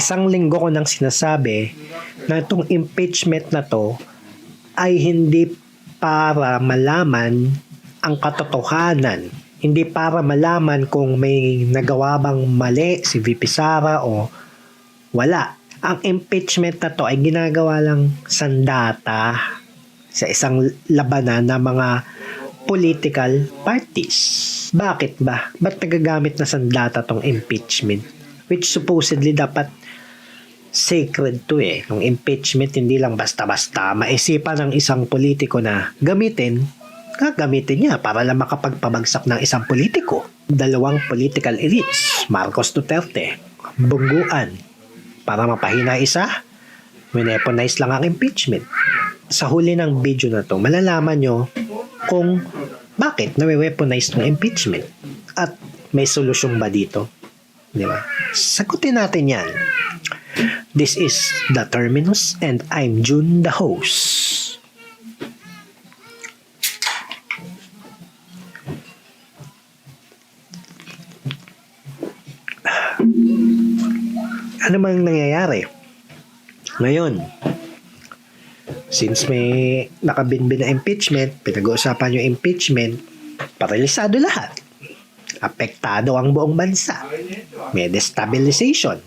Isang linggo ko nang sinasabi na itong impeachment na to ay hindi para malaman ang katotohanan. Hindi para malaman kung may nagawa bang mali si VP Sara o wala. Ang impeachment na to ay ginagawa lang sandata sa isang labanan ng mga political parties. Bakit ba? Ba't nagagamit na sandata tong impeachment? Which supposedly dapat sacred to eh. Yung impeachment hindi lang basta-basta maisipan ng isang politiko na gamitin niya para lang makapagpabagsak ng isang politiko. Dalawang political elites, Marcos Duterte, bungguan. Para mapahina isa, wineponize lang ang impeachment. Sa huli ng video na to, malalaman nyo kung bakit nawe-weaponize ng impeachment at may solusyon ba dito. Di ba? Sagutin natin yan. This is The Terminus and I'm June, the host. Ano mang nangyayari? Ngayon, since may nakabinbin na impeachment, pinag-uusapan yung impeachment, paralisado lahat. Apektado ang buong bansa. May destabilization.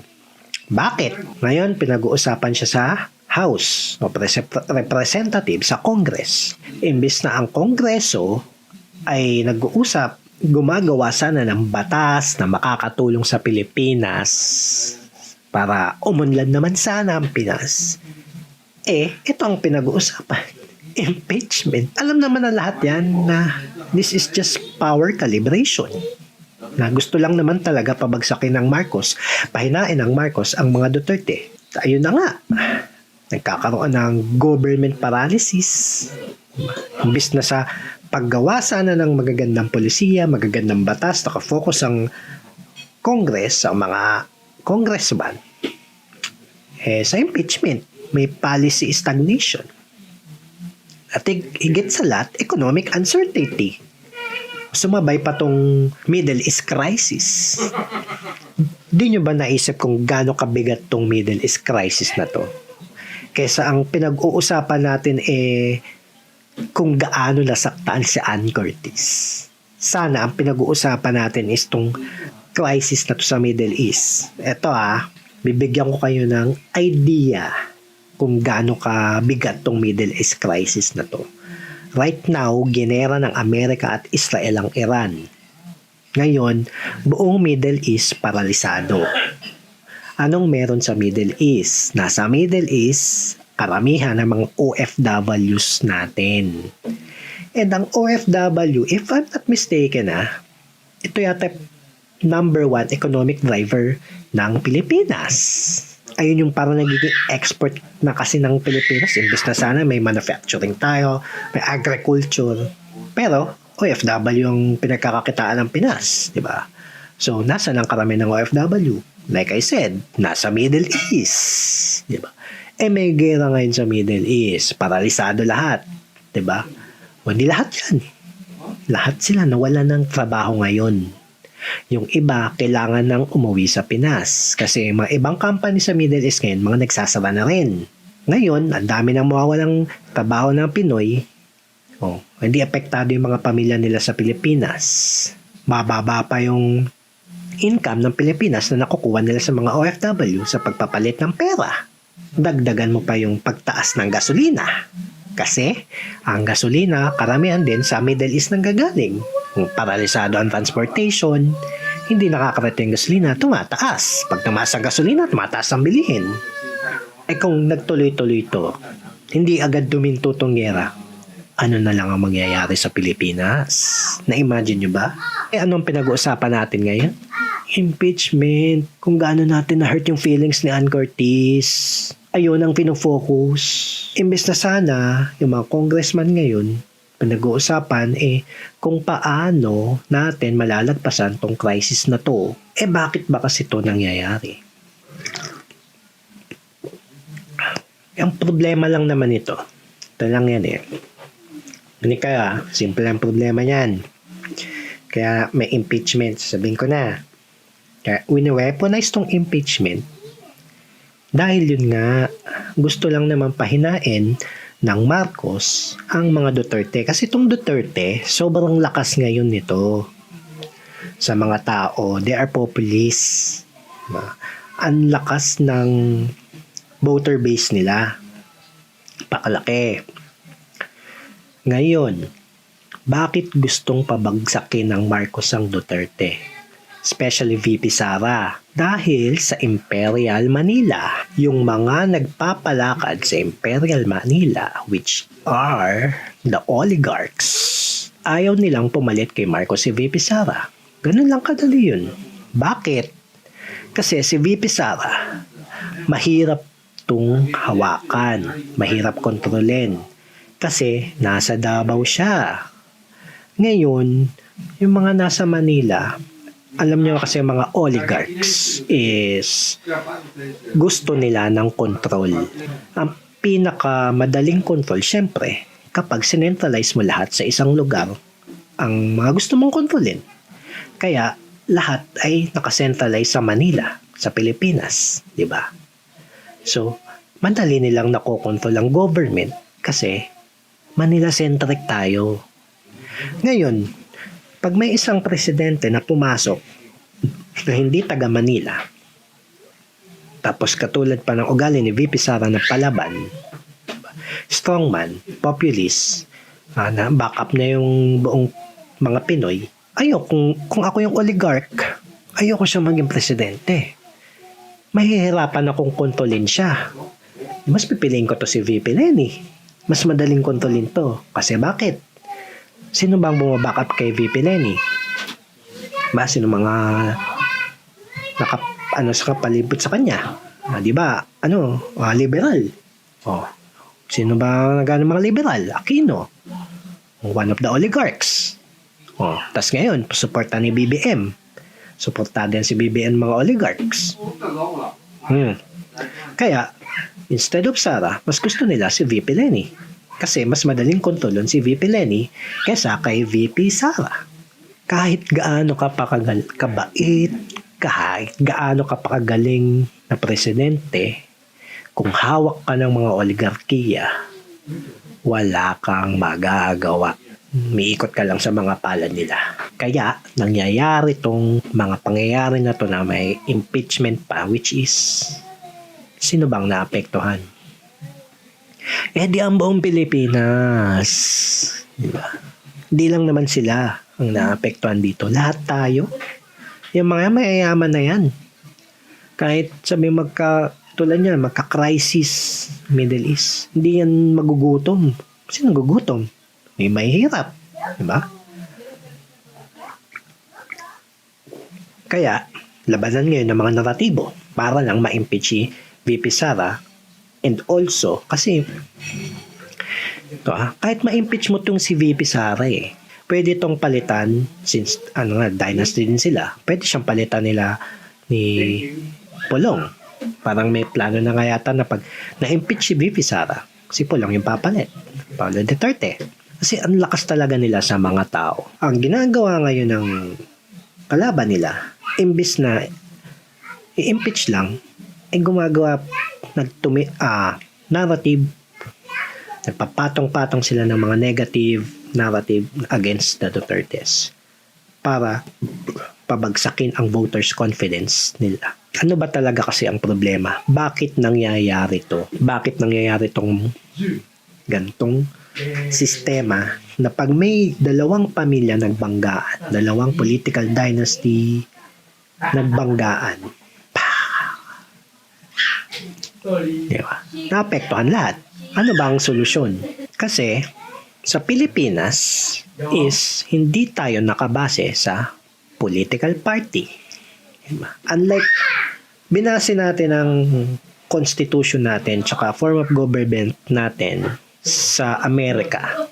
Bakit? Ngayon, pinag-uusapan siya sa House of Representatives sa Congress. Imbis na ang Kongreso ay nag-uusap, gumagawa sana ng batas na makakatulong sa Pilipinas para umunlad naman sana ang Pinas. Ito ang pinag-uusapan. Impeachment. Alam naman na lahat yan na this is just power calibration. Na gusto lang naman talaga pabagsakin ng Marcos, pahinain ng Marcos ang mga Duterte. Ayun na nga. Nagkakaroon ng government paralysis. Imbis na sa paggawa sana ng magagandang polisiya, magagandang batas, nakafocus ang Congress, ang mga congressman, sa impeachment, may policy stagnation. At higit sa lahat, economic uncertainty. Sumabay pa tong Middle East crisis. Di nyo ba naisip kung gaano kabigat tong Middle East crisis na to? Kesa ang pinag-uusapan natin kung gaano nasaktan si Ann Curtis. Sana ang pinag-uusapan natin is tong crisis na to sa Middle East. Ito bibigyan ko kayo ng idea kung gaano kabigat tong Middle East crisis na to. Right now, ginera ng Amerika at Israel ang Iran. Ngayon, buong Middle East paralisado. Anong meron sa Middle East? Nasa Middle East, karamihan ng mga OFWs natin. And ang OFW, if I'm not mistaken, ito yata number 1 economic driver ng Pilipinas. Ayun yung parang nagiging export na kasi ng Pilipinas. Imbes na sana may manufacturing tayo, may agriculture. Pero OFW yung pinagkakakitaan ng Pinas, di ba? So, nasa ng karamihan ng OFW? Like I said, nasa Middle East, di ba? May gera ngayon sa Middle East, paralisado lahat, di ba? Hindi lahat yan. Lahat sila nawala ng trabaho ngayon. Yung iba, kailangan nang umuwi sa Pinas. Kasi mga ibang company sa Middle East ngayon, mga nagsasara na rin. Ngayon, ang dami nang mawawalang trabaho ng Pinoy. Hindi apektado yung mga pamilya nila sa Pilipinas. Mababa pa yung income ng Pilipinas na nakukuha nila sa mga OFW sa pagpapalit ng pera. Dagdagan mo pa yung pagtaas ng gasolina. Kasi, ang gasolina, karamihan din sa Middle East nang gagaling. Kung paralisado ang transportation, hindi nakakarating ang gasolina, tumataas. Pag tumaas ang gasolina, tumataas ang bilihin. Kung nagtuloy-tuloy ito, hindi agad duminto tong gera, ano na lang ang mangyayari sa Pilipinas? Na-imagine nyo ba? Anong pinag-uusapan natin ngayon? Impeachment. Kung gaano natin na-hurt yung feelings ni Ann Curtis. Ayun ang pinofocus. Imbes na sana, yung mga congressman ngayon, pinag-uusapan kung paano natin malalagpasan tong crisis na to. Bakit ba kasi to nangyayari? Ang problema lang naman ito. Ito lang yan Hindi kaya, simple ang problema niyan. Kaya may impeachment, sabihin ko na. Kaya wini-weaponize tong impeachment Dahil yun nga, gusto lang naman pahinain ng Marcos ang mga Duterte. Kasi itong Duterte, sobrang lakas ngayon nito sa mga tao. They are populist. Ang lakas ng voter base nila. Pakalaki. Ngayon, bakit gustong pabagsakin ng Marcos ang Duterte? Especially VP Sara. Dahil sa Imperial Manila, yung mga nagpapalakad sa Imperial Manila, which are the oligarchs, ayaw nilang pumalit kay Marcos si VP Sara. Ganun lang kadali yun. Bakit? Kasi si VP Sara, mahirap tung hawakan, mahirap kontrolin. Kasi nasa Davao siya. Ngayon, yung mga nasa Manila, alam niyo kasi mga oligarchs is gusto nila ng control. Ang pinakamadaling control, syempre, kapag sinentralize mo lahat sa isang lugar, ang mga gusto mong kontrolin. Kaya, lahat ay nakacentralize sa Manila, sa Pilipinas, di ba? So, madali nilang nakokontrol ang government kasi Manila-centric tayo. Ngayon, pag may isang presidente na pumasok na hindi taga Manila, tapos katulad pa ng ugali ni VP Sara na palaban, strongman, populist, na backup na yung buong mga Pinoy, kung ako yung oligarch, ayoko siya maging presidente. Mahihirapan akong kontrolin siya. Mas pipiliin ko to si VP Leni. Mas madaling kontrolin to. Kasi bakit? Sino bang bumabackup kay VP Leni? Sino mga sa kapalibot sa kanya? Di ba? Liberal. Sino ba mga liberal? Aquino. One of the oligarchs. Tas ngayon, suporta ni BBM. Suporta din si BBM mga oligarchs. Kaya, instead of Sara, mas gusto nila si VP Leni. Kasi mas madaling kontrolon si VP Leni kesa kay VP Sara. Kahit gaano ka kabait, kahit gaano ka pakagaling na presidente, kung hawak ka ng mga oligarkiya, wala kang magagawa. Miikot ka lang sa mga palad nila. Kaya, nangyayari tong mga pangyayari na to na may impeachment pa, which is, sino bang naapektuhan? Di ang buong Pilipinas. Diba? Di lang naman sila ang naapektuhan dito. Lahat tayo. Yung mga mayayaman na yan. Kahit sabi tulad niya, magka-crisis Middle East, hindi yan magugutom. Sino gugutom? May mahihirap. Diba? Kaya, labanan ngayon ng mga naratibo para lang ma-impeach si VP Sara. And also, kasi kahit ma-impeach mo tong si VP Sara pwede tong palitan, since dynasty din sila, pwede siyang palitan nila ni Pulong. Parang may plano na nga yata na pag na-impeach si VP Sara, si Pulong yung papalit. Paulo Duterte. Kasi ang lakas talaga nila sa mga tao. Ang ginagawa ngayon ng kalaban nila, imbis na i-impeach lang, gumagawa narrative, nagpapatong-patong sila ng mga negative narrative against the Dutertes para pabagsakin ang voters' confidence nila. Ano ba talaga kasi ang problema? Bakit nangyayari to? Bakit nangyayari tong gantong sistema na pag may dalawang pamilya nagbanggaan, dalawang political dynasty nagbanggaan, diba? Naapektuhan lahat. Ano ba ang solusyon? Kasi sa Pilipinas is hindi tayo nakabase sa political party. Diba? Unlike binase natin ang constitution natin tsaka form of government natin sa Amerika.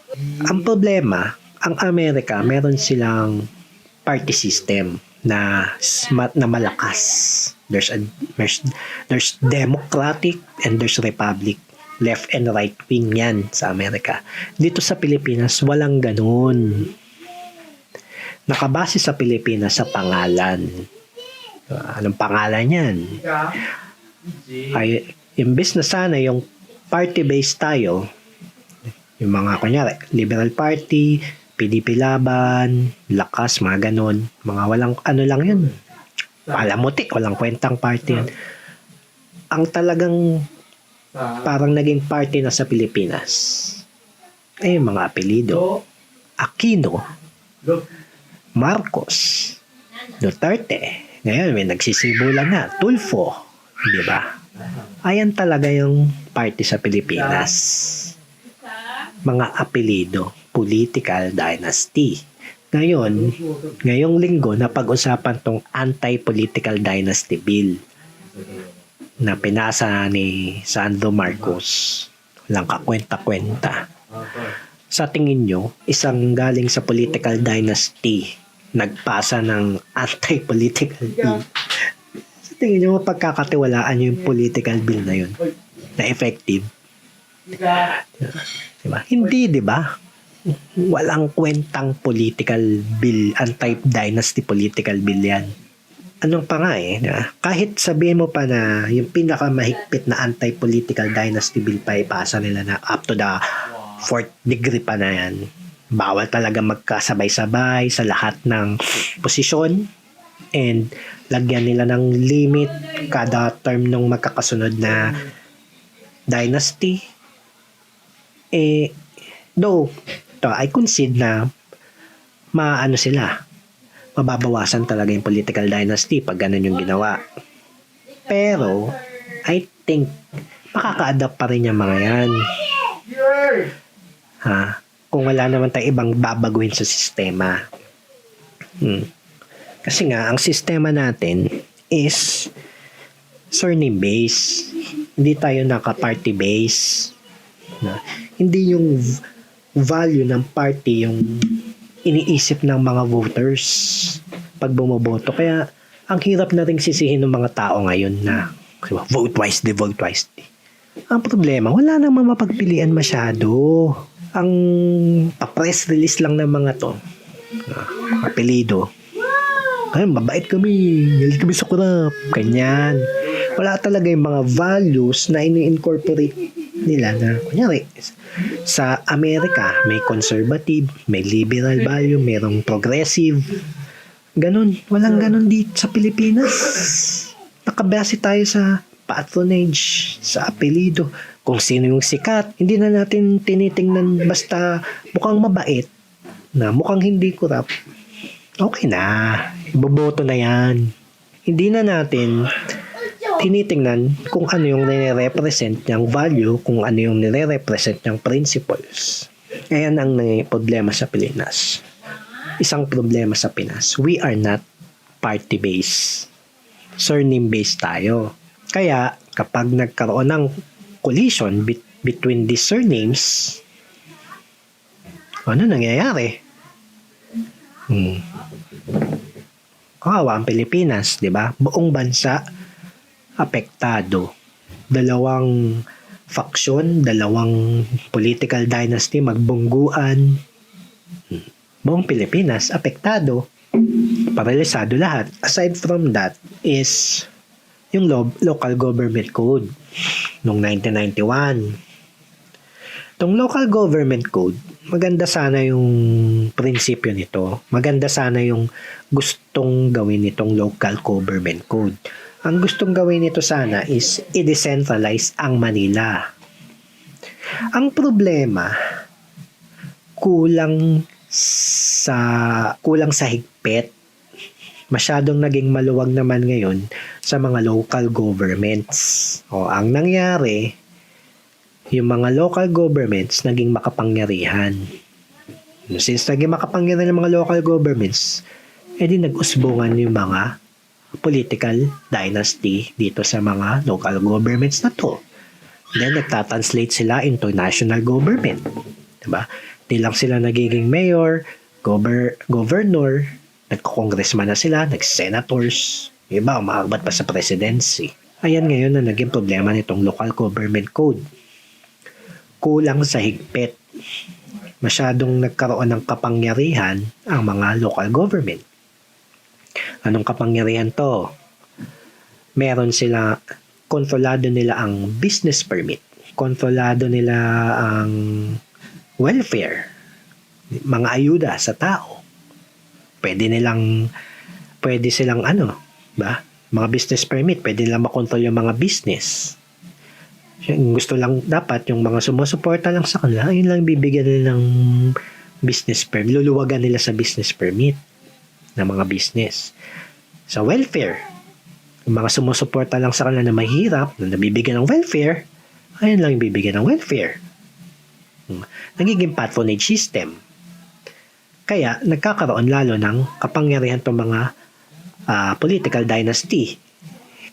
Ang problema, ang Amerika meron silang party system na malakas. There's democratic and there's republic. Left and right wing yan sa Amerika. Dito sa Pilipinas, walang ganun. Nakabase sa Pilipinas sa pangalan. Anong pangalan yan? ay imbes na sana yung party-based tayo, yung mga kunyari, Liberal Party, PDP Laban, Lakas, mga ganon, mga walang ano lang yun, palamuti, walang kwentang party yan. Ang talagang parang naging party na sa Pilipinas ay yung mga apelido. Aquino, Marcos, Duterte, ngayon may nagsisibulan na, Tulfo, di ba? Ayan talaga yung party sa Pilipinas. Mga apelido, political dynasty. Ngayon, ngayong linggo, napag-usapan tong anti-political dynasty bill na pinasa ni Sandro Marcos. Walang kakwenta-kwenta. Sa tingin nyo, isang galing sa political dynasty nagpasa ng anti-political bill. Sa tingin nyo, mapagkakatiwalaan nyo yung political bill na yun na effective? Diba? Hindi, di ba? Walang kwentang political bill, anti-dynasty political bill yan. Anong pa nga diba? Kahit sabihin mo pa na yung pinakamahigpit na anti-political dynasty bill pa ipasa nila na up to the 4th degree pa na yan. Bawal talaga magkasabay-sabay sa lahat ng posisyon and lagyan nila ng limit kada term ng magkakasunod na dynasty. Though, I concede na maano sila, mababawasan talaga yung political dynasty pag ganun yung ginawa. Pero, I think, makaka-adapt pa rin yung mga yan. Kung wala naman tayong ibang babaguhin sa sistema. Kasi nga, ang sistema natin is surname base. Hindi tayo naka-party base. Hindi yung value ng party yung iniisip ng mga voters pag bumoboto. Kaya, ang hirap na rin sisihin ng mga tao ngayon na vote wisely, vote wisely. Ang problema, wala namang mapagpilian masyado. Ang pa-press release lang ng mga to, apelido. Ay, mabait kami, galit kami sa kurap, ganyan. Wala talaga yung mga values na ini-incorporate nila na, kunyari, sa Amerika, may conservative, may liberal value, mayroong progressive. Ganon, walang ganon dito sa Pilipinas. Nakabase tayo sa patronage, sa apelido. Kung sino yung sikat, hindi na natin tinitingnan basta mukhang mabait, na mukhang hindi kurap. Okay na, iboboto na yan. Hindi na natin tinitingnan kung ano yung nire-represent niyang value, kung ano yung nire-represent niyang principles. Ayan ang problema sa Pilipinas. Isang problema sa Pinas. We are not party-based. Surname-based tayo. Kaya, kapag nagkaroon ng collision between these surnames, ano nangyayari? Kawawa ang Pilipinas, di ba? Buong bansa apektado. Dalawang faksyon, dalawang political dynasty magbungguan. Buong Pilipinas apektado. Paralisado lahat. Aside from that is yung local government code noong 1991. Itong local government code, maganda sana yung prinsipyo nito. Maganda sana yung gustong gawin nitong local government code. Ang gustong gawin nito sana is i-decentralize ang Manila. Ang problema, kulang sa higpit. Masyadong naging maluwag naman ngayon sa mga local governments. Ang nangyari, yung mga local governments naging makapangyarihan. Since naging makapangyarihan ng mga local governments, edi nag-usbungan yung mga political dynasty dito sa mga local governments na to. Then, nagtatranslate sila into national government. Diba? Di lang sila nagiging mayor, governor, nagko-congressman na sila, nag-senators, iba, umaabot pa sa presidency. Ayan ngayon na naging problema nitong local government code. Kulang sa higpit. Masyadong nagkaroon ng kapangyarihan ang mga local government. Anong kapangyarihan to? Meron sila kontrolado nila ang business permit, kontrolado nila ang welfare, mga ayuda sa tao. Pwede silang ba? Mga business permit, pwede nilang makontrol yung mga business. Gusto lang dapat yung mga sumusuporta lang sa kanila, yun lang bibigyan nila ng business permit. Luluwagan nila sa business permit ng mga business. Sa welfare, yung mga sumusuporta lang sa kanila na mahirap, na nabibigyan ng welfare, ayun lang yung bibigyan ng welfare. Nagiging patronage system. Kaya nagkakaroon lalo ng kapangyarihan itong mga political dynasty.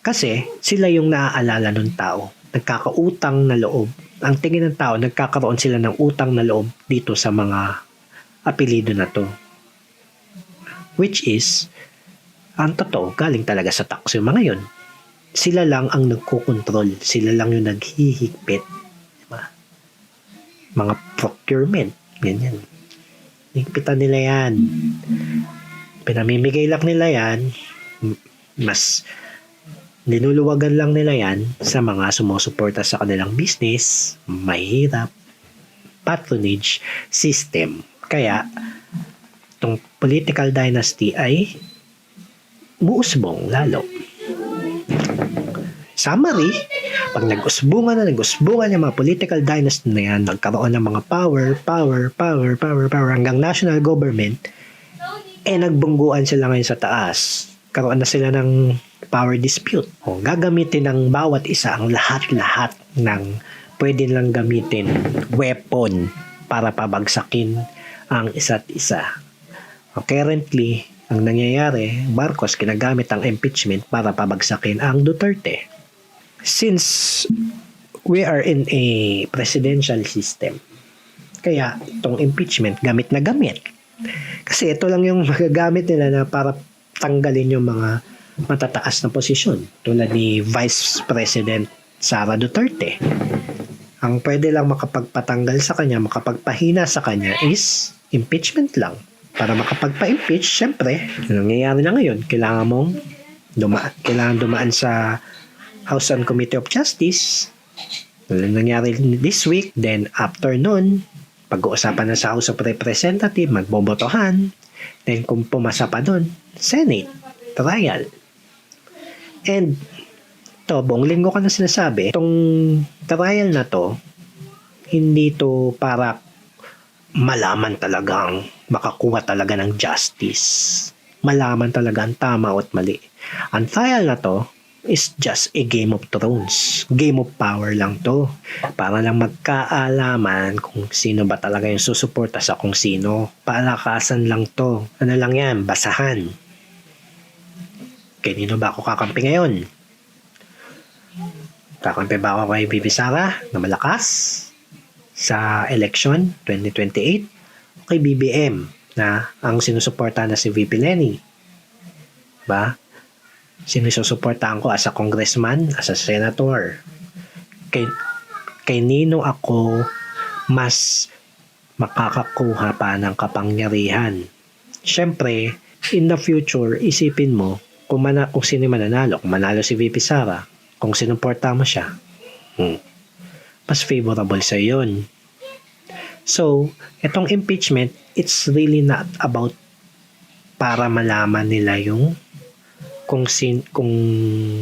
Kasi sila yung naaalala ng tao. Nagkakautang na loob. Ang tingin ng tao, nagkakaroon sila ng utang na loob dito sa mga apelido na to. Which is, ang totoo, galing talaga sa tax yung mga yun. Sila lang ang nagkokontrol. Sila lang yung naghihigpit. Diba? Mga procurement. Ganyan. Higpitan nila yan. Pinamimigay lang nila yan. Mas linuluwagan lang nila yan sa mga sumusuporta sa kanilang business, mahirap, patronage system. Kaya, itong political dynasty ay muusbong lalo. Summary, pag nag-usbungan yung mga political dynasty na yan, nagkaroon ng mga power hanggang national government, nagbungguan sila ngayon sa taas. Karoon na sila ng power dispute. Gagamitin ng bawat isa ang lahat-lahat ng pwede lang gamitin weapon para pabagsakin ang isa't isa. Currently, ang nangyayari, Marcos ginagamit ang impeachment para pabagsakin ang Duterte. Since we are in a presidential system, kaya itong impeachment gamit na gamit. Kasi ito lang yung magagamit nila na para tanggalin yung mga matataas na posisyon tulad ni Vice President Sara Duterte. Ang pwede lang makapagpatanggal sa kanya, makapagpahina sa kanya is impeachment lang. Para makapagpa-impeach, syempre, yung nangyayari na ngayon, kailangan dumaan sa House and Committee of Justice. Yung nangyari this week, then after nun, pag-uusapan na sa House of Representatives, magbobotohan. Then kung pumasa pa dun, Senate, trial. And buong linggo ka na sinasabi, itong trial na to, hindi to para malaman talagang makakuha talaga ng justice. Malaman talaga ang tama at mali. Ang trial na to is just a Game of Thrones. Game of power lang to. Para lang magkaalaman kung sino ba talaga yung susuporta sa kung sino. Palakasan lang to. Ano lang yan? Basahan. Kanino ba ako kakampi ngayon? Kakampi ba ako kay Bibi Sara na malakas sa election 2028? O kay BBM na ang sinusuporta na si VP Lenny? Ba? Sinusuportahan ko as a congressman, as a senator. Kay Nino ako mas makakakuha pa ng kapangyarihan. Siyempre, in the future, isipin mo kung sino mananalo. Kung manalo si VP Sara, kung sinuporta mo siya, mas favorable sa yun. So, itong impeachment, it's really not about para malaman nila yung kung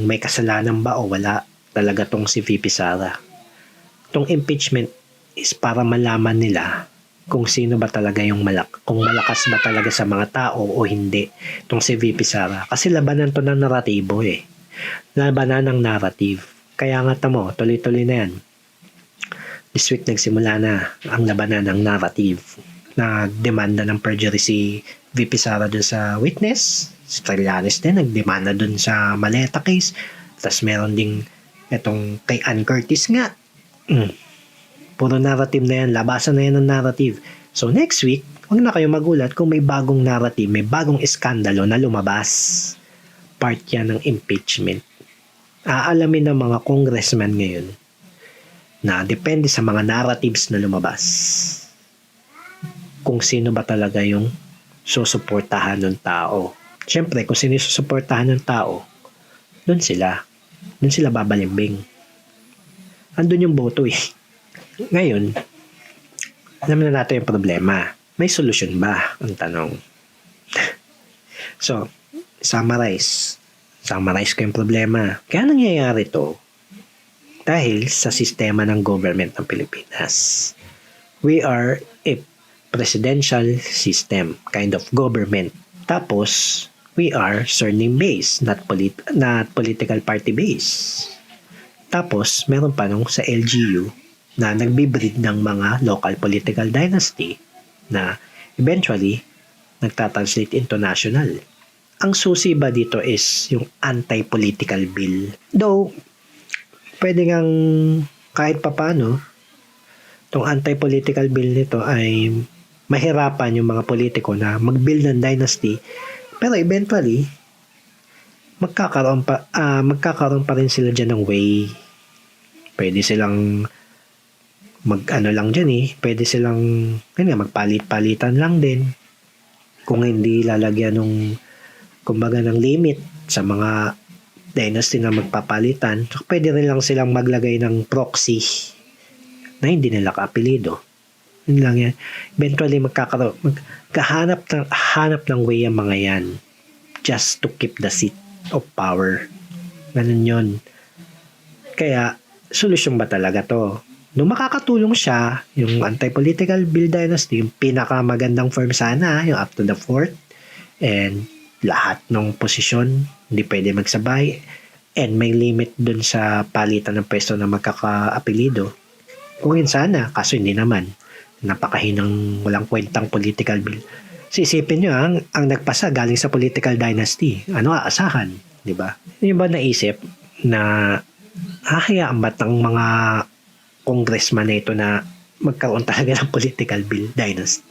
may kasalanan ba o wala talaga tong si VP Sara. Itong impeachment is para malaman nila kung sino ba talaga yung kung malakas ba talaga sa mga tao o hindi itong si VP Sara. Kasi labanan to ng naratibo eh. Labanan ng narrative. Kaya nga tamo, tuloy-tuloy na yan. This week nagsimula na ang labanan ng narrative. Nagdemanda ng perjury si VP Sara dun sa witness. Si Trillanes din, nagdemanda dun sa maleta case. Tapos meron ding itong kay Ann Curtis nga. Puro narrative na yan. Labasan na yan ng narrative. So next week, huwag na kayo magulat kung may bagong narrative, may bagong iskandalo na lumabas. Part yan ng impeachment. Aalamin ng mga congressman ngayon na depende sa mga narratives na lumabas kung sino ba talaga yung susuportahan ng tao. Siyempre, kung sino susuportahan ng tao, doon sila. Doon sila babalimbing. Andun yung boto eh. Ngayon, alam na natin yung problema. May solusyon ba? Ang tanong. So, summarize ko yung problema. Kaya nangyayari to dahil sa sistema ng government ng Pilipinas. We are a presidential system, kind of government. Tapos, we are surname based, not political party based. Tapos, meron pa nung sa LGU na nagbibreed ng mga local political dynasty na eventually nagtatranslate into national. Ang susi ba dito is yung anti-political bill. Though, pwede ngang kahit papano, itong anti-political bill nito ay mahirapan yung mga politiko na mag-build ng dynasty, pero eventually, magkakaroon pa rin sila dyan ng way. Pwede silang lang dyan eh. Pwede silang magpalit-palitan lang din. Kung hindi lalagyan ng limit sa mga dynasty na magpapalitan, so pwede rin lang silang maglagay ng proxy na hindi nila kaapelido. Yun lang yan. Eventually, hanap ng way ang mga yan just to keep the seat of power. Ganun yun. Kaya, solusyon ba talaga to? Nung makakatulong siya, yung anti-political bill dynasty, yung pinakamagandang form sana, yung up to the fourth, and lahat ng posisyon, hindi pwede magsabay, and may limit dun sa palitan ng pwesto na magkakaapelido. Kung yun sana, kaso hindi naman. Napakahinang walang kwentang political bill. Sisipin nyo, ang nagpasa galing sa political dynasty. Ano aasahan? Diba? Hindi ba naisip na hahayaan ba't ng mga congressman na ito na magkaroon talaga ng political bill dynasty?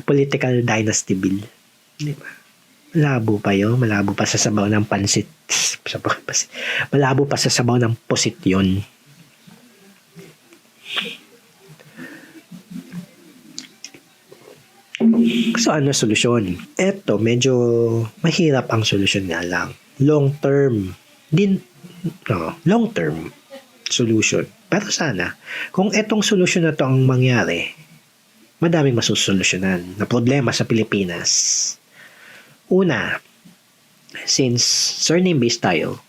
Political dynasty bill. Diba? Malabo pa yun. Malabo pa sa sabaw ng pansit. Malabo pa sa sabaw ng pusit yun. So, ano solusyon? Eto, medyo mahirap ang solusyon nga lang. Long term solution. Pero sana, kung etong solusyon na to ang mangyari, madaming masusolusyonan na problema sa Pilipinas. Una, since surname-based tayo,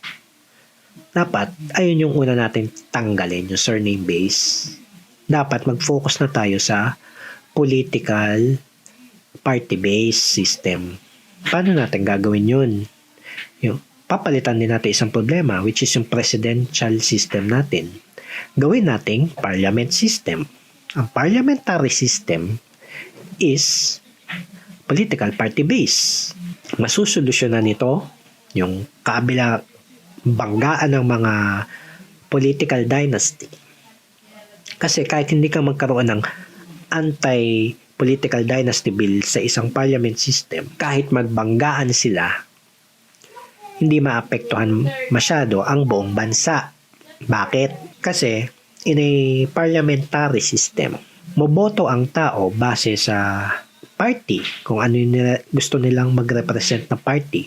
dapat, ayun yung una natin tanggalin, yung surname-based. Dapat mag-focus na tayo sa political party-based system. Paano natin gagawin yun? Yung papalitan din natin isang problema, which is yung presidential system natin. Gawin nating parliament system. Ang parliamentary system is political party-based. Masusolusyonan nito yung banggaan ng mga political dynasty. Kasi kahit hindi ka magkaroon ng anti-political dynasty bill sa isang parliament system, kahit magbanggaan sila, hindi maapektuhan masyado ang buong bansa. Bakit? Kasi in a parliamentary system, moboto ang tao base sa party, kung ano yung gusto nilang mag-represent na party.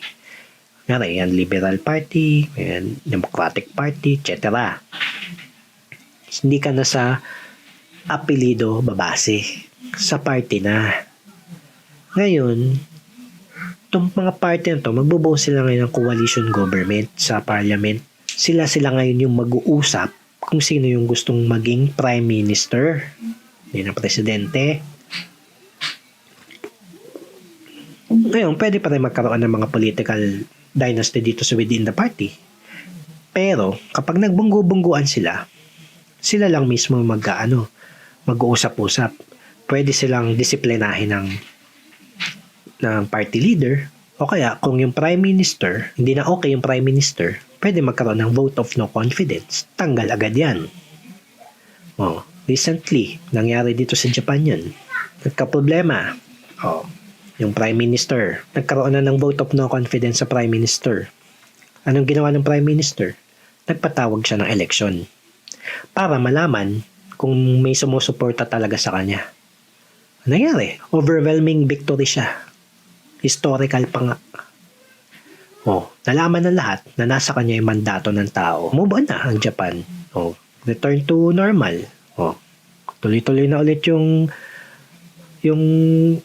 Yan, Liberal Party, yan, Democratic Party, etc. Hindi ka na sa apelido babase. Sa party na. Ngayon, itong mga party na to, magbubuo sila ngayon ng coalition government sa parliament. Sila ngayon yung mag-uusap kung sino yung gustong maging prime minister. Yan ang presidente. Ngayon, pwede pa rin magkaroon ng mga political dynasty dito sa within the party. Pero, kapag nagbunggo-bungguan sila lang mismo mag-uusap-usap. Pwede silang disiplinahin ng party leader. O kaya, kung yung prime minister, hindi na okay yung prime minister, pwede magkaroon ng vote of no confidence. Tanggal agad yan. Recently, nangyari dito sa Japan yun. Nagka-problema. Yung prime minister, nagkaroon na ng vote of no confidence sa prime minister. Anong ginawa ng prime minister? Nagpatawag siya ng election para malaman kung may sumusuporta talaga sa kanya. Ano nangyari? Overwhelming victory siya. Historical pa nga. Nalaman ng lahat na nasa kanya yung mandato ng tao. Move on na ang Japan. Return to normal. Tuloy-tuloy na ulit yung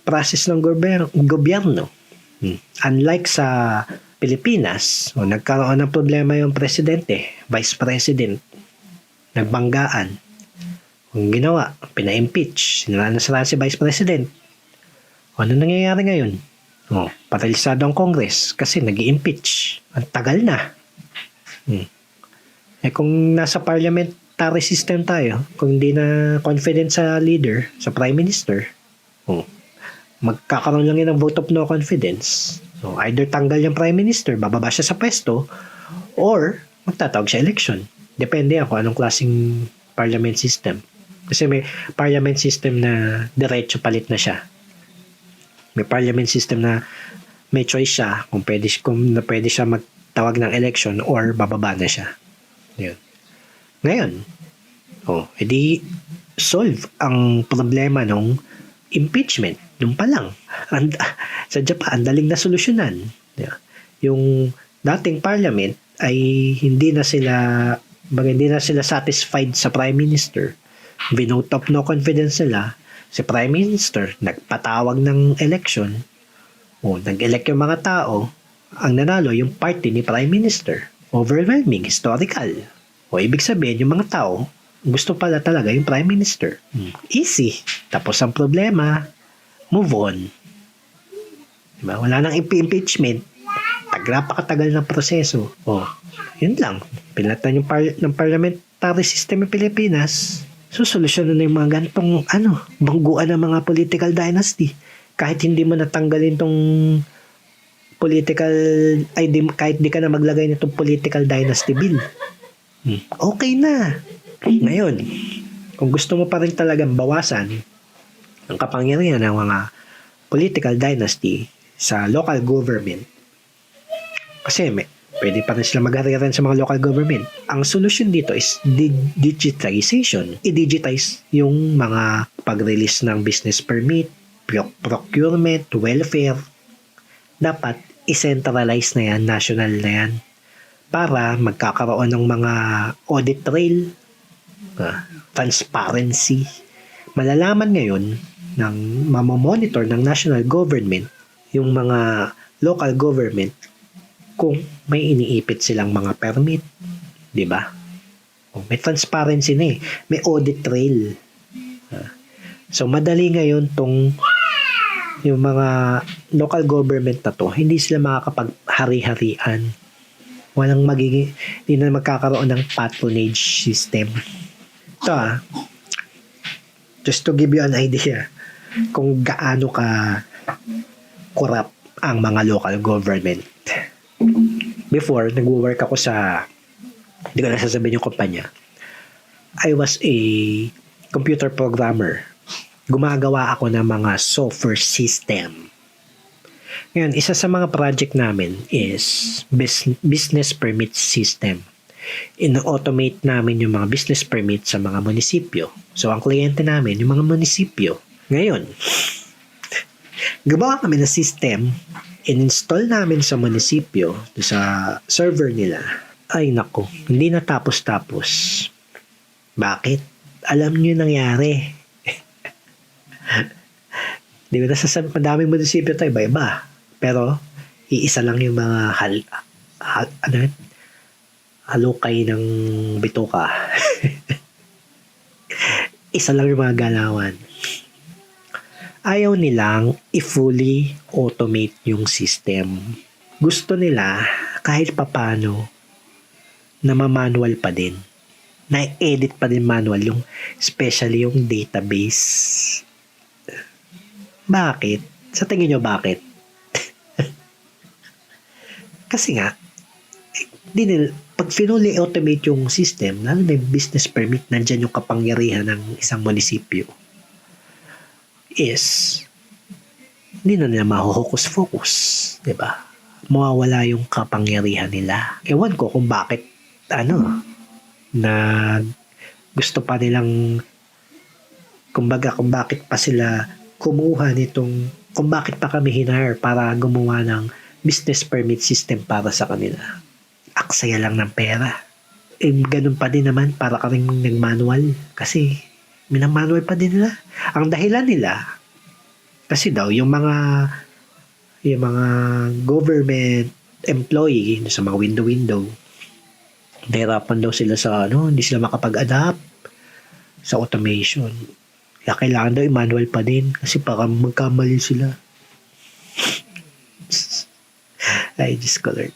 process ng gobyerno. Unlike sa Pilipinas, nagkaroon ng problema yung presidente, vice president, nagbanggaan. Kung ginawa, pina-impeach, sinaraan si vice president. Ano nangyayari ngayon? Paralisado ang Congress kasi nag-i-impeach. Ang tagal na. Kung nasa parliamentary system tayo, kung hindi na confident sa leader, sa prime minister, magkakaroon lang yun ng vote of no confidence. Either tanggal yung prime minister, bababa siya sa pwesto, or magtatawag siya election. Depende kung anong klaseng parliament system. Kasi may parliament system na diretso palit na siya. May parliament system na may choice siya kung pwede siya magtawag ng election or bababa na siya. Yun. Ngayon, edi solve ang problema ng impeachment. Doon pa lang. Sa Japan, daling na solusyonan. Yung dating parliament ay hindi na sila satisfied sa prime minister. Binote of no confidence nila. Si prime minister nagpatawag ng election. Nag-elect yung mga tao. Ang nanalo yung party ni prime minister. Overwhelming, historical. Ibig sabihin yung mga tao gusto pala talaga yung prime minister. Easy. Tapos ang problema, move on. Diba? Wala nang impeachment. Napakatagal ng proseso. Yun lang. Pinatan yung ng parliamentary system ng Pilipinas. Solusyonan na yung mga ganitong bangguan ng mga political dynasty. Kahit hindi mo natanggalin tong kahit di ka na maglagay nitong political dynasty bill. Okay na. Ngayon, kung gusto mo pa rin talagang bawasan ang kapangyarihan ng mga political dynasty sa local government, kasi pwede pa rin sila mag-ariran sa mga local government. Ang solusyon dito is digitization. I-digitize yung mga pag-release ng business permit, procurement, welfare. Dapat i-centralize na yan, national na yan, para magkakaroon ng mga audit trail, transparency. Malalaman ngayon ng mamamonitor ng national government yung mga local government kung may iniipit silang mga permit, di ba? May transparency na may audit trail. So madali ngayon yung mga local government na to, hindi sila makakapaghari-harian. Hindi na magkakaroon ng patronage system. Ito just to give you an idea kung gaano ka corrupt ang mga local government. Before, nag-work ako hindi ko na sasabihin yung kumpanya. I was a computer programmer. Gumagawa ako ng mga software system. Ngayon, isa sa mga project namin is business permit system. In-automate namin yung mga business permit sa mga munisipyo. So, ang kliyente namin, yung mga munisipyo. Ngayon, gumawa kami ng system, in-install namin sa munisipyo, sa server nila. Ay nako, hindi na tapos-tapos. Bakit? Alam niyo nangyari. Di ba nasasabi, madaming munisipyo tayo, iba-iba. Pero, iisa lang yung mga halukay ng bituka. Isa lang yung mga galawan. Ayaw nilang i-fully automate yung system. Gusto nila kahit papano na ma-manual pa din. Na-edit pa din manual yung especially yung database. Bakit? Sa tingin nyo bakit? Kasi nga, pag finally automate yung system, lalo na yung business permit, nandyan yung kapangyarihan ng isang munisipyo, is hindi na nila mahuhokus-focus. Diba? Mawawala yung kapangyarihan nila. Ewan ko kung bakit na gusto pa nilang kung bakit pa sila kumuha nitong, kung bakit pa kami hinire para gumawa ng business permit system para sa kanila. Aksaya lang ng pera. Ganun pa din naman para ka rin nag-manual. Kasi, minamanual pa din nila. Ang dahilan nila, kasi daw, yung mga government employee sa mga window, nahirapan daw sila sa hindi sila makapag-adapt sa automation. Kaya kailangan daw i-manual pa din kasi baka magkamali sila. Ay, Diyos ko Lord.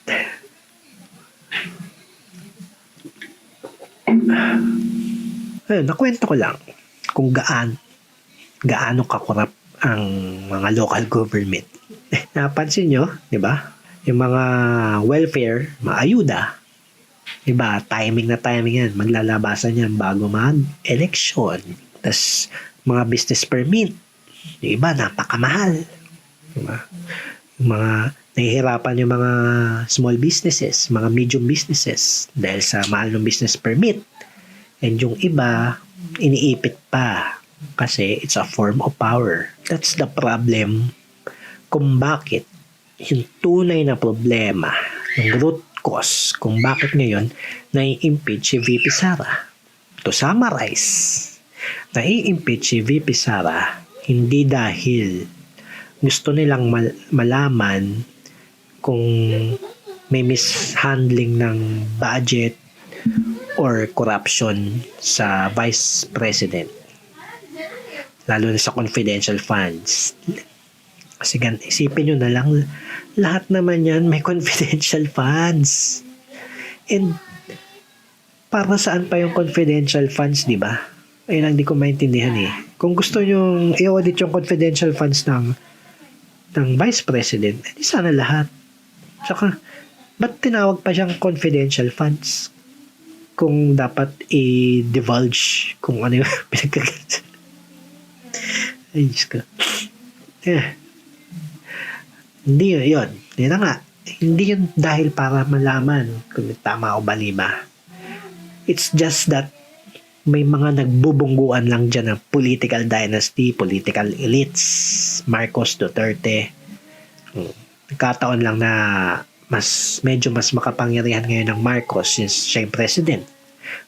Ayun, nakwento ko lang kung gaano kakurap ang mga local government. Napansin nyo, di ba? Yung mga welfare, mga ayuda, di ba? Timing yan. Maglalabasan yan bago mag-election. Tas mga business permit, yung iba, napakamahal. Di ba? Yung mga nahihirapan yung mga small businesses, mga medium businesses dahil sa mahal ng business permit. And yung iba, iniipit pa kasi it's a form of power. That's the problem kung bakit yung tunay na problema, yung root cause, kung bakit ngayon nai-impeach si VP Sara. To summarize, nai-impeach si VP Sara hindi dahil gusto nilang malaman kung may mishandling ng budget or corruption sa Vice President. Lalo na sa confidential funds. Kasi isipin nyo na lang, lahat naman yan may confidential funds. And para saan pa yung confidential funds, di ba? Ayun ang di ko maintindihan eh. Kung gusto nyo i-audit yung confidential funds ng Vice President, edi sana lahat. Saka, ba't tinawag pa siyang confidential funds? Kung dapat i-divulge kung ano yung pinagkagat. Ay, Diyos ko. Hindi yun. Yun na nga. Hindi yun dahil para malaman kung tama o mali ba. It's just that may mga nagbubungguan lang dyan ng political dynasty, political elites, Marcos, Duterte. Nagkataon lang na medyo mas makapangyarihan ngayon ng Marcos since siya yung president.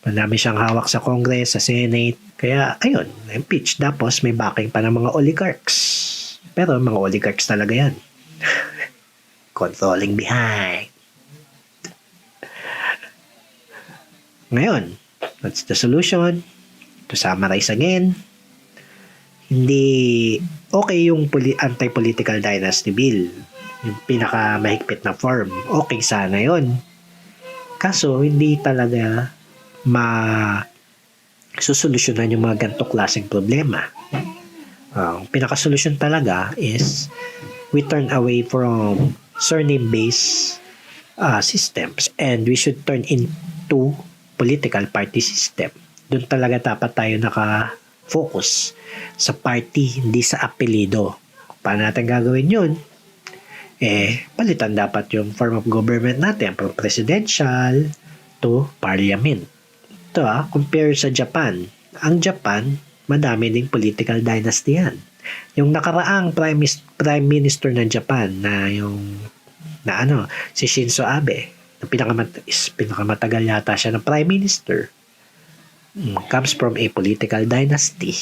Marami siyang hawak sa Congress, sa Senate. Kaya, ayun, impeach. Tapos, may backing pa ng mga oligarchs. Pero, mga oligarchs talaga yan. Controlling behind. Ngayon, what's the solution? To summarize again, hindi okay yung anti-political dynasty bill. Yung pinaka mahigpit na form. Okay sana yon. Kaso, hindi talaga susolusyonan yung mga ganito klaseng problema. Ang pinaka-solusyon talaga is we turn away from surname-based systems and we should turn into political party system. Doon talaga dapat tayo naka-focus sa party, hindi sa apelido. Paano natin gagawin yun? Palitan dapat yung form of government natin from presidential to parliament. Ito compare sa Japan. Ang Japan, madami ding political dynasty yan. Yung nakaraang prime minister ng Japan si Shinzo Abe, na pinakamatagal yata siya ng prime minister, comes from a political dynasty.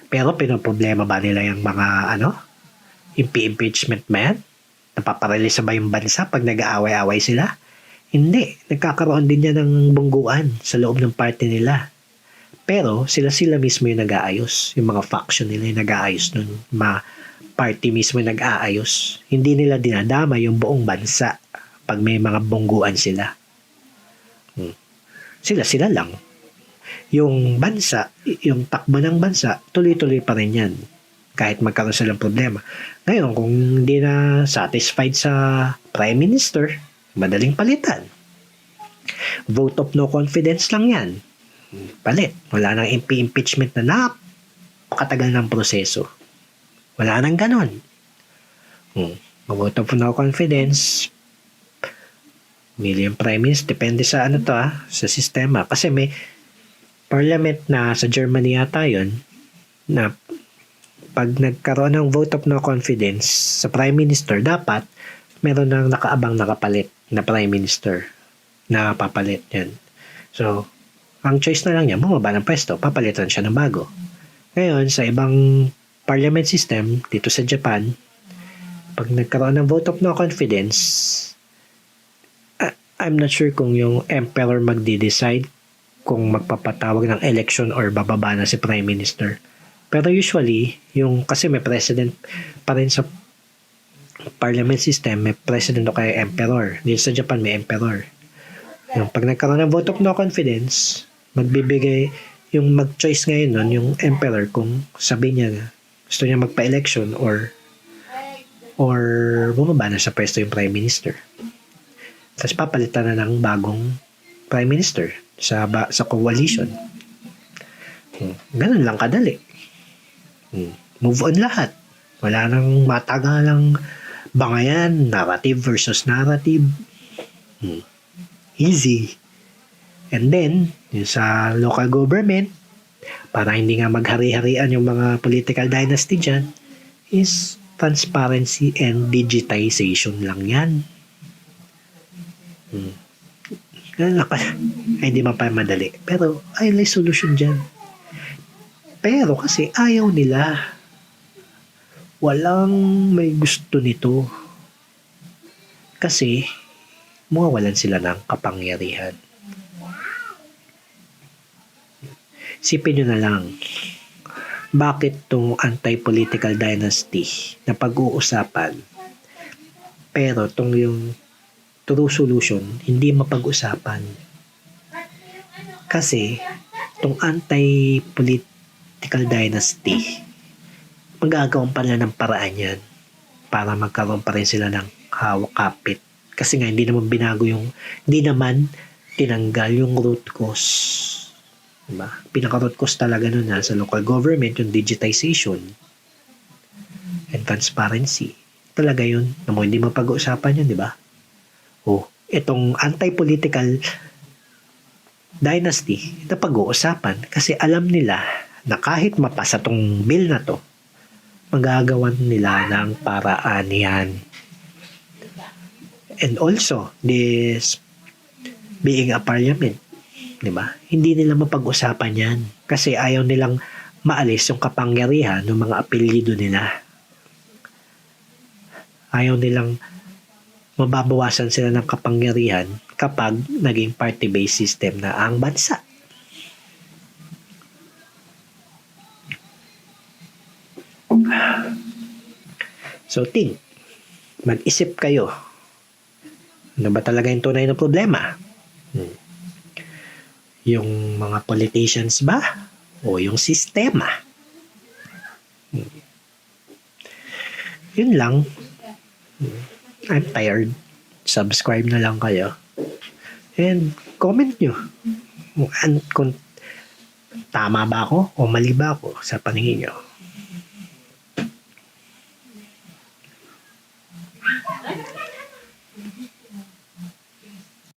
Pero pinoproblema ba nila yung mga impeachment man? Napaparelisa ba yung bansa pag nag-aaway-aaway sila? Hindi. Nagkakaroon din yan ng bungguan sa loob ng party nila. Pero sila mismo yung nag-aayos. Yung mga faction nila yung nag-aayos nun. Mga party mismo yung nag-aayos. Hindi nila dinadama yung buong bansa pag may mga bungguan sila. Sila lang. Yung bansa, yung takbo ng bansa, tuloy-tuloy pa rin yan. Kahit magkaroon silang problema. Ngayon, kung hindi na satisfied sa Prime Minister, madaling palitan. Vote of no confidence lang yan. Palit. Wala nang impeachment na napakatagal ng proseso. Wala nang ganon. Vote of no confidence, million Prime Minister, depende sa sa sistema. Kasi may parliament na sa Germany yata yun, na pag nagkaroon ng vote of no confidence sa Prime Minister, dapat meron nang nakaabang nakapalit na Prime Minister na papalit yan. So, ang choice na lang niya, bumaba ng pwesto, papalitan siya ng bago. Ngayon, sa ibang parliament system, dito sa Japan, pag nagkaroon ng vote of no confidence, I'm not sure kung yung emperor magde-decide kung magpapatawag ng election or bababa na si Prime Minister. Pero usually, kasi may president pa rin sa parliament system, may president o kaya emperor. Dito sa Japan, may emperor. Yung pag nagkaroon ng vote of no confidence, magbibigay, yung mag-choice ngayon nun, yung emperor, kung sabi niya, gusto niya magpa-election or bumaba na sa pwesto yung prime minister. Tapos papalitan na ng bagong prime minister sa coalition. Ganun lang kadali. Move on lahat. Wala nang matagalang bangayan, narrative versus narrative. Easy. And then, yung sa local government, para hindi nga maghari-harian yung mga political dynasty dyan, is transparency and digitization lang yan. Ay, hindi man pa madali. Pero, ay, may solution dyan. Pero kasi ayaw nila. Walang may gusto nito. Kasi, mawawalan sila ng kapangyarihan. Sipin nyo na lang, bakit itong anti-political dynasty na pag-uusapan, pero itong yung true solution, hindi mapag-usapan. Kasi, itong anti-political dynasty, magagawan pa nila ng paraan yan para magkaroon pa rin sila ng hawak-kapit. Kasi nga, hindi naman tinanggal yung root cause. Diba? Pinaka-root cause talaga nun sa local government, yung digitization and transparency. Talaga yun. Hindi mapag-uusapan yun, di ba? Itong anti-political dynasty na pag-uusapan kasi alam nila na kahit mapasa tong bill na to, magagawan nila ng paraan yan. And also, this being a parliament, di ba? Hindi nila mapag-usapan yan kasi ayaw nilang maalis yung kapangyarihan ng mga apelyido nila. Ayaw nilang mababawasan sila ng kapangyarihan kapag naging party-based system na ang bansa. So, mag-isip kayo. Ano ba talaga yung tunay na problema? Yung mga politicians ba? O yung sistema? Yun lang. I'm tired. Subscribe na lang kayo. And comment nyo. Kung tama ba ako o mali ba ako sa paningin nyo.